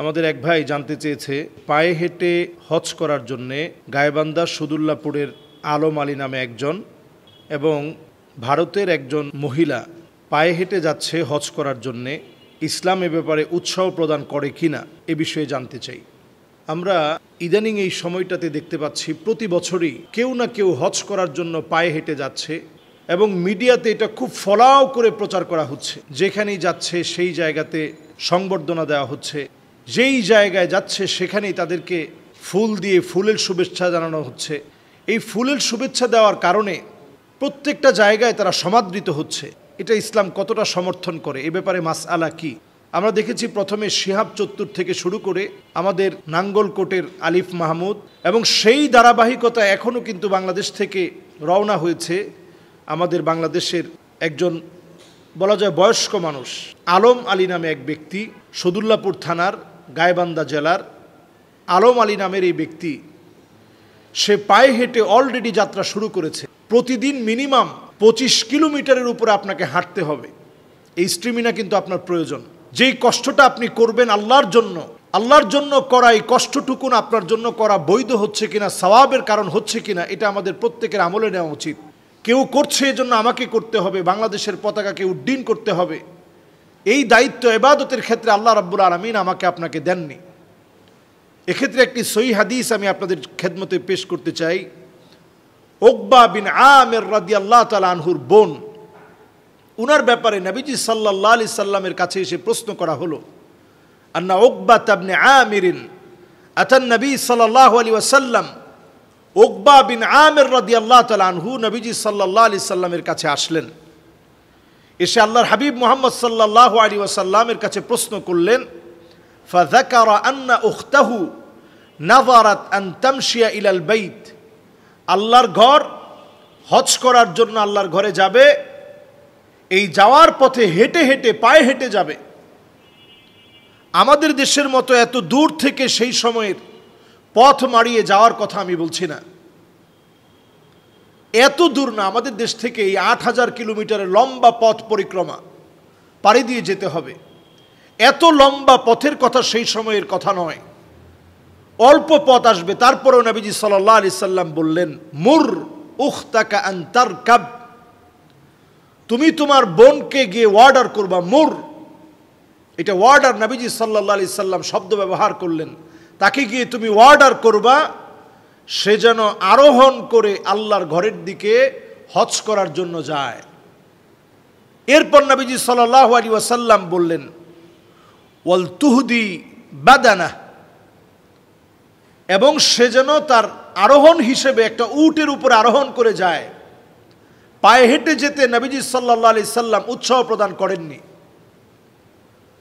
আমাদের এক ভাই জানতে চেয়েছে, পায়ে হেঁটে হজ করার জন্যে গাইবান্ধা সদুল্লাপুরের আলম আলী নামে একজন এবং ভারতের একজন মহিলা পায়ে হেঁটে যাচ্ছে হজ করার জন্যে, ইসলাম এ ব্যাপারে উৎসাহ প্রদান করে কিনা এ বিষয়ে জানতে চাই। আমরা ইদানিং এই সময়টাতে দেখতে পাচ্ছি প্রতি বছরই কেউ না কেউ হজ করার জন্য পায়ে হেঁটে যাচ্ছে এবং মিডিয়াতে এটা খুব ফলাও করে প্রচার করা হচ্ছে। যেখানেই যাচ্ছে সেই জায়গাতে সংবর্ধনা দেওয়া হচ্ছে, যেই জায়গায় যাচ্ছে সেখানেই তাদেরকে ফুল দিয়ে ফুলের শুভেচ্ছা জানানো হচ্ছে। এই ফুলের শুভেচ্ছা দেওয়ার কারণে প্রত্যেকটা জায়গায় তারা সমাদৃত হচ্ছে। এটা ইসলাম কতটা সমর্থন করে, এ ব্যাপারে মাসআলা কি? আমরা দেখেছি প্রথমে শিহাব চত্বর থেকে শুরু করে আমাদের নাঙ্গলকোটের আলিফ মাহমুদ, এবং সেই ধারাবাহিকতা এখনও কিন্তু বাংলাদেশ থেকে রওনা হয়েছে আমাদের বাংলাদেশের একজন বলা যায় বয়স্ক মানুষ, আলম আলী নামে এক ব্যক্তি, সদুল্লাপুর থানার গাইবান্ধা জেলার আলম আলী নামের এই ব্যক্তি, সে পায়ে হেঁটে অলরেডি যাত্রা শুরু করেছে। প্রতিদিন মিনিমাম 25 কিলোমিটারের উপরে আপনাকে হাঁটতে হবে। এই স্ট্যামিনা কিন্তু আপনার প্রয়োজন। যেই কষ্টটা আপনি করবেন আল্লাহর জন্য করা, এই কষ্টটুকুন আপনার জন্য করা বৈধ হচ্ছে কিনা, সওয়াবের কারণ হচ্ছে কিনা, এটা আমাদের প্রত্যেকের আমলে নেওয়া উচিত। কেউ করছে এজন্য আমাকে করতে হবে, বাংলাদেশের পতাকাকে উড্ডীন করতে হবে, এই দায়িত্ব ইবাদতের ক্ষেত্রে আল্লাহ রাব্বুল আলামিন আমাকে আপনাকে দেননি। এক্ষেত্রে একটি সহিহ হাদিস আমি আপনাদের খেদমতে পেশ করতে চাই। উকবা বিন আমির রাদিয়াল্লাহু তাআলা আনহুর বোন, উনার ব্যাপারে নবীজি সাল্লাল্লাহু আলাইহি সাল্লামের কাছে এসে প্রশ্ন করা হলো, আন্না উকবা ইবনে আমির আতান নবী সাল্লাল্লাহু আলাইহি ওয়াসাল্লাম। উকবা বিন আমির রাদিয়াল্লাহু তাআলা আনহু নবীজি সাল্লাল্লাহু আলাইহি সাল্লামের কাছে আসলেন। এসে আল্লাহর হাবিব মুহাম্মদ সাল্লাল্লাহু আলাইহি ওয়াসাল্লামের কাছে প্রশ্ন করলেন, ফাযাকারা আন্না উখতাহু নাযারাত আন তামশিয়া ইলাল বাইত। আল্লাহর ঘর হজ করার জন্য আল্লাহর ঘরে যাবে, এই যাওয়ার পথে হেঁটে হেঁটে পায়ে হেঁটে যাবে। আমাদের দেশের মতো এত দূর থেকে সেই সময়ের পথ মারিয়ে যাওয়ার কথা আমি বলছি না, এত দূর না। আমাদের দেশ থেকে এই 8000 কিলোমিটারের লম্বা পথ পরিক্রমা পাড়ি দিয়ে যেতে হবে। এত লম্বা পথের কথা সেই সময়ের কথা নয়, অল্প পথ আসবে। তারপরেও নবীজি সাল্লাল্লাহু আলাইহি সাল্লাম বললেন, মুর উখতাকা আন তারকাব। তুমি তোমার বোনকে গিয়ে অর্ডার করবা। মুর, এটা অর্ডার, নবীজি সাল্লাল্লাহু আলাইহি সাল্লাম শব্দ ব্যবহার করলেন। তাকে গিয়ে তুমি অর্ডার করবা সে যেন আরোহণ করে আল্লাহর ঘরের দিকে হজ করার জন্য যায়। এরপর নবীজি সাল্লাল্লাহু আলাইহি ওয়াসাল্লাম বললেন, ওয়াল তুহদি বাদানা, এবং সে যেন তার আরোহণ হিসেবে একটা উটের উপরে আরোহণ করে যায়। পায়ে হেঁটে যেতে নবীজি সাল্লাল্লাহু আলাইহি সাল্লাম উৎসাহ প্রদান করেননি।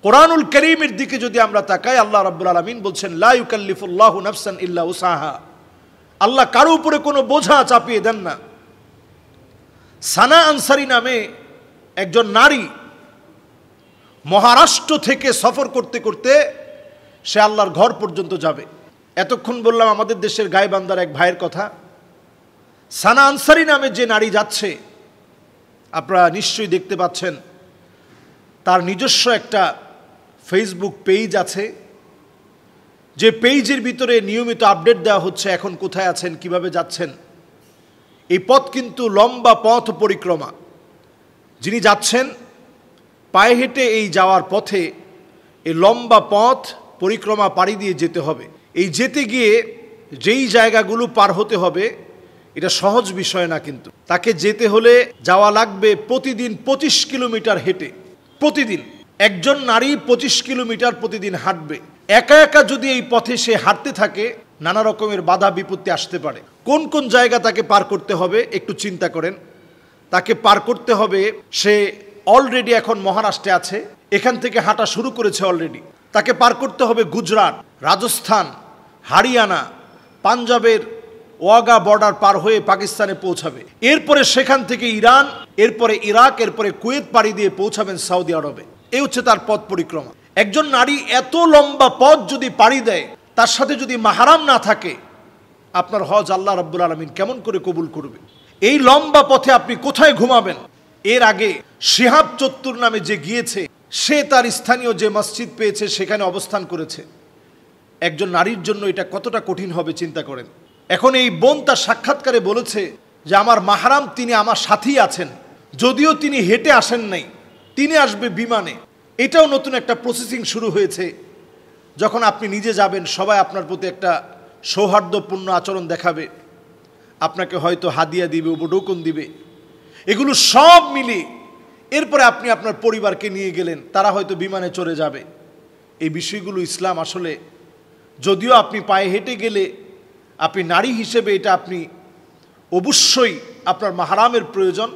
কোরআনুল কারীমের দিকে যদি আমরা তাকাই, আল্লাহ রাব্বুল আলামিন বলছেন, লা ইউকাল্লিফুল্লাহু নাফসান ইল্লা উসাহা। আল্লাহ কারো উপরে কোনো বোঝা চাপিয়ে দেন না। সানা আনসারী নামে একজন নারী মহারাষ্ট্র থেকে সফর করতে করতে সে আল্লাহর ঘর পর্যন্ত যাবে। এতক্ষণ বললাম আমাদের দেশের গাইবান্ধার এক ভাইয়ের কথা। সানা আনসারী নামে যে নারী যাচ্ছে, আপনারা নিশ্চয়ই দেখতে পাচ্ছেন, তার নিজস্ব একটা ফেসবুক পেজ আছে, যে পেজের ভিতরে নিয়মিত আপডেট দেওয়া হচ্ছে এখন কোথায় আছেন, কিভাবে যাচ্ছেন। এই পথ কিন্তু লম্বা পথ পরিক্রমা। যিনি যাচ্ছেন পায়ে হেঁটে এই যাওয়ার পথে এই লম্বা পথ পরিক্রমা পাড়ি দিয়ে যেতে হবে। এই যেতে গিয়ে যেই জায়গাগুলো পার হতে হবে এটা সহজ বিষয় না, কিন্তু তাকে যেতে হলে যাওয়া লাগবে প্রতিদিন 25 কিলোমিটার হেঁটে। প্রতিদিন একজন নারী 25 কিলোমিটার প্রতিদিন হাঁটবে। একা একা যদি এই পথে সে হাঁটতে থাকে, নানা রকমের বাধা বিপত্তি আসতে পারে। কোন কোন জায়গা তাকে পার করতে হবে একটু চিন্তা করেন। তাকে পার করতে হবে, সে অলরেডি এখন মহারাষ্ট্রে আছে, এখান থেকে হাঁটা শুরু করেছে অলরেডি। তাকে পার করতে হবে গুজরাট, রাজস্থান, হরিয়ানা, পাঞ্জাবের ওয়াগা বর্ডার পার হয়ে পাকিস্তানে পৌঁছাবে। এরপরে সেখান থেকে ইরান, এরপরে ইরাক, এরপরে কুয়েত পাড়ি দিয়ে পৌঁছাবেন সৌদি আরবে। এই হচ্ছে তার পথ পরিক্রমা। একজন নারী এত লম্বা পথ যদি পাড়ি দেয়, তার সাথে যদি মাহরাম না থাকে, আপনার হজ আল্লাহ রাব্বুল আলামিন কেমন করে কবুল করবে? এই লম্বা পথে আপনি কোথায় ঘুমাবেন? এর আগে শিহাব চত্বর নামে যে গিয়েছে, সে তার স্থানীয় যে মসজিদ পেয়েছে সেখানে অবস্থান করেছে। একজন নারীর জন্য এটা কতটা কঠিন হবে চিন্তা করেন। এখন এই বোন তার সাক্ষাৎকারে বলেছে যে আমার মাহরাম তিনি আমার সাথেই আছেন, যদিও তিনি হেঁটে আসেন নাই, তিনি আসবে বিমানে। এটাও নতুন একটা প্রসেসিং শুরু হয়েছে। যখন আপনি নিজে যাবেন, সবাই আপনার প্রতি একটা সৌহার্দ্যপূর্ণ আচরণ দেখাবে, আপনাকে হয়তো হাদিয়া দিবে, উপঢৌকন দিবে, এগুলো সব মিলিয়ে এরপরে আপনি আপনার পরিবারকে নিয়ে গেলেন, তারা হয়তো বিমানে চড়ে যাবে। এই বিষয়গুলো ইসলাম আসলে, যদিও আপনি পায়ে হেঁটে গেলে আপনি নারী হিসেবে এটা আপনি অবশ্যই আপনার মাহরামের প্রয়োজন।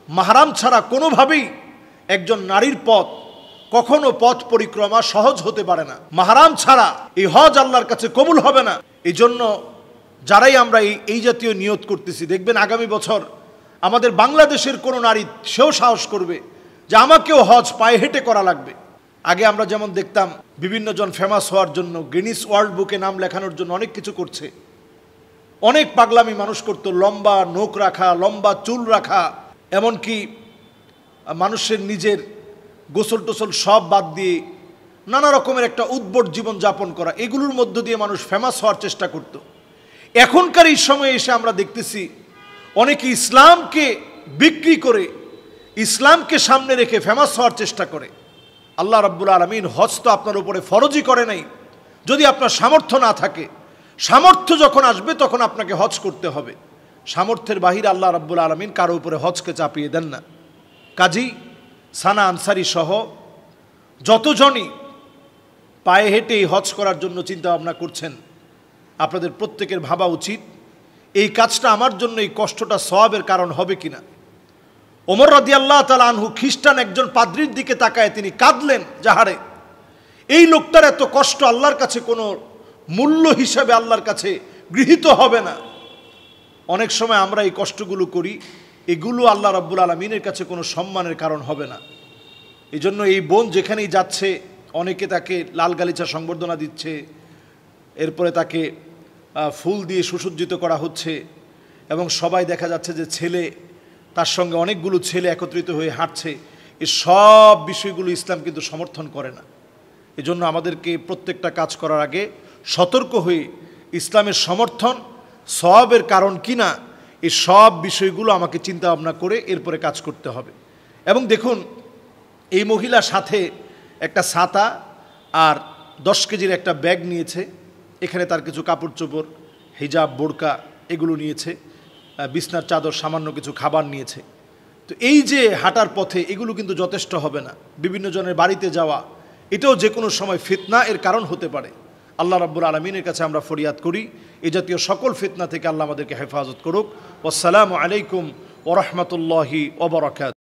মাহরাম ছাড়া কোনোভাবেই একজন নারীর পথ কখনো পথ পরিক্রমা সহজ হতে পারে না। মাহরাম ছাড়া এই হজ আল্লাহর কাছে কবুল হবে না। এই জন্য যারাই আমরা এই জাতীয় নিয়ত করতেছি, দেখবেন আগামী বছর আমাদের বাংলাদেশের কোনো নারী সেও সাহস করবে যে আমাকেও হজ পায়ে হেঁটে করা লাগবে। আগে আমরা যেমন দেখতাম বিভিন্ন জন ফেমাস হওয়ার জন্য, গিনিস ওয়ার্ল্ড বুকে নাম লেখানোর জন্য অনেক কিছু করছে, অনেক পাগলামি মানুষ করতো, লম্বা নখ রাখা, লম্বা চুল রাখা, এমনকি মানুষের নিজের গোসল টোসল সব বাদ দিয়ে নানা রকমের একটা উদ্ভট জীবন যাপন করা, এগুলোর মধ্য দিয়ে মানুষ ফেমাস হওয়ার চেষ্টা করত। এখনকার এই সময়ে এসে আমরা দেখতেছি অনেকে ইসলামকে বিক্রি করে, ইসলামকে সামনে রেখে ফেমাস হওয়ার চেষ্টা করে। আল্লাহ রাব্বুল আলামিন হজ তো আপনার উপরে ফরজই করে নাই। যদি আপনার সামর্থ্য না থাকে, সামর্থ্য যখন আসবে তখন আপনাকে হজ করতে হবে। সামর্থ্যের বাহিরে আল্লাহ রাব্বুল আলামিন কারো উপরে হজকে চাপিয়ে দেন না। কাজী সানা আনসারী সহ যতজনই পায়ে হেঁটে এই হজ করার জন্য চিন্তা ভাবনা করছেন, আপনাদের প্রত্যেকের ভাবা উচিত এই কাজটা আমার জন্য এই কষ্টটা সওয়াবের কারণ হবে কিনা। ওমর রাদিয়াল্লাহু তাআলা আনহু খ্রিস্টান একজন পাদ্রীর দিকে তাকায় তিনি কাঁদলেন, যাহারে এই লোকটার এত কষ্ট আল্লাহর কাছে কোনো মূল্য হিসাবে আল্লাহর কাছে গৃহীত হবে না। অনেক সময় আমরা এই কষ্টগুলো করি, এগুলো আল্লাহ রাব্বুল আলামিনের কাছে কোনো সম্মানের কারণ হবে না। এই জন্য এই বোন যেখানেই যাচ্ছে অনেকে তাকে লাল গালিচা সংবর্ধনা দিচ্ছে, এরপরে তাকে ফুল দিয়ে সুসজ্জিত করা হচ্ছে, এবং সবাই দেখা যাচ্ছে যে ছেলে, তার সঙ্গে অনেকগুলো ছেলে একত্রিত হয়ে হাঁটছে। এই সব বিষয়গুলো ইসলাম কিন্তু সমর্থন করে না। এজন্য আমাদেরকে প্রত্যেকটা কাজ করার আগে সতর্ক হয়ে ইসলামের সমর্থন সওয়াবের কারণ কিনা এই সব বিষয়গুলো আমাকে চিন্তা ভাবনা করে এরপরে কাজ করতে হবে। এবং দেখুন, এই মহিলা সাথে একটা ছাতা আর 10 কেজির একটা ব্যাগ নিয়েছে। এখানে তার কিছু কাপড় চোপড়, হিজাব, বোরকা এগুলো নিয়েছে, বিছনার চাদর, সামান্য কিছু খাবার নিয়েছে। তো এই যে হাঁটার পথে এগুলো কিন্তু যথেষ্ট হবে না। বিভিন্ন জনের বাড়িতে যাওয়া, এটাও যে কোনো সময় ফিতনা এর কারণ হতে পারে। আল্লাহ রাব্বুল আলামিনের কাছে আমরা ফরিয়াদ করি এই জাতীয় সকল ফিতনা থেকে আল্লাহ আমাদেরকে হেফাজত করুক। ওয়াসসালামু আলাইকুম ওয়া রাহমাতুল্লাহি ওয়া বারাকাতুহু।